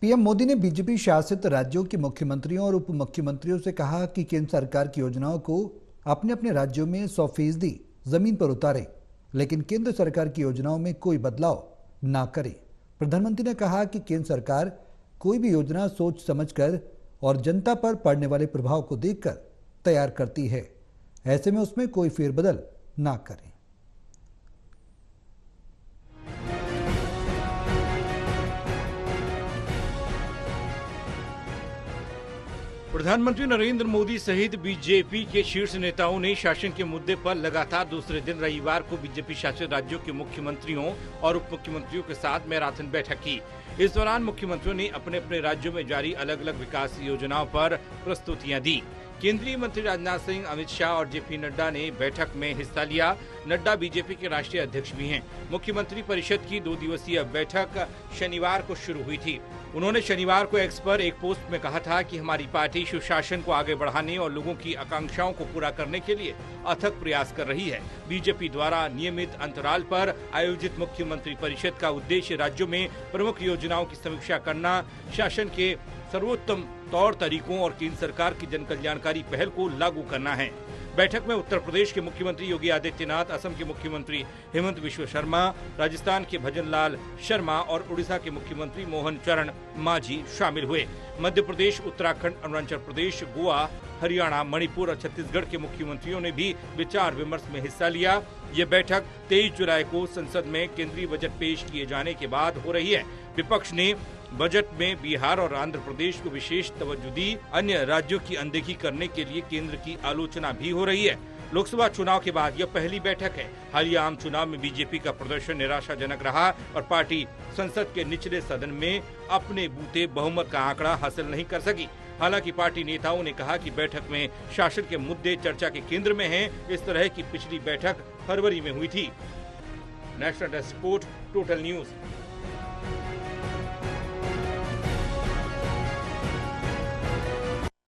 PM Modi ने BJP शासित राज्यों के मुख्यमंत्रियों और उप मुख्यमंत्रियों से कहा कि केंद्र सरकार की योजनाओं को अपने अपने राज्यों में 100% जमीन पर उतारें, लेकिन केंद्र सरकार की योजनाओं में कोई बदलाव ना करें। प्रधानमंत्री ने कहा कि केंद्र सरकार कोई भी योजना सोच समझकर और जनता पर पड़ने वाले प्रभाव को देखकर तैयार करती है। ऐसे में उसमें कोई फेरबदल ना करें। प्रधानमंत्री नरेंद्र मोदी सहित बीजेपी के शीर्ष नेताओं ने शासन के मुद्दे पर लगातार दूसरे दिन रविवार को बीजेपी शासित राज्यों के मुख्यमंत्रियों और उप मुख्यमंत्रियों के साथ मैराथन बैठक की। इस दौरान मुख्यमंत्रियों ने अपने अपने राज्यों में जारी अलग अलग विकास योजनाओं पर प्रस्तुतियां दी। केंद्रीय मंत्री राजनाथ सिंह, अमित शाह और जेपी नड्डा ने बैठक में हिस्सा लिया। नड्डा बीजेपी के राष्ट्रीय अध्यक्ष भी हैं। मुख्यमंत्री परिषद की 2 दिवसीय बैठक शनिवार को शुरू हुई थी। उन्होंने शनिवार को एक्स पर एक पोस्ट में कहा था कि हमारी पार्टी सुशासन को आगे बढ़ाने और लोगों की आकांक्षाओं को पूरा करने के लिए अथक प्रयास कर रही है। बीजेपी द्वारा नियमित अंतराल पर आयोजित मुख्यमंत्री परिषद का उद्देश्य राज्यों में प्रमुख योजनाओं की समीक्षा करना, शासन के सर्वोत्तम तौर तरीकों और केंद्र सरकार की जन कल्याणकारी पहल को लागू करना है। बैठक में उत्तर प्रदेश के मुख्यमंत्री योगी आदित्यनाथ, असम के मुख्यमंत्री हेमंत बिश्व शर्मा, राजस्थान के भजन लाल शर्मा और उड़ीसा के मुख्यमंत्री मोहन चरण मांझी शामिल हुए। मध्य प्रदेश, उत्तराखंड, अरुणाचल प्रदेश, गोवा, हरियाणा, मणिपुर और छत्तीसगढ़ के मुख्यमंत्रियों ने भी विचार विमर्श में हिस्सा लिया। ये बैठक 23 जुलाई को संसद में केंद्रीय बजट पेश किए जाने के बाद हो रही है। विपक्ष ने बजट में बिहार और आंध्र प्रदेश को विशेष तवज्जो दी। अन्य राज्यों की अनदेखी करने के लिए केंद्र की आलोचना भी हो रही है। लोकसभा चुनाव के बाद यह पहली बैठक है। हालिया आम चुनाव में बीजेपी का प्रदर्शन निराशाजनक रहा और पार्टी संसद के निचले सदन में अपने बूते बहुमत का आंकड़ा हासिल नहीं कर सकी। हालांकि पार्टी नेताओं ने कहा कि बैठक में शासन के मुद्दे चर्चा के केंद्र में हैं। इस तरह की पिछली बैठक फरवरी में हुई थी। National desk report, total news.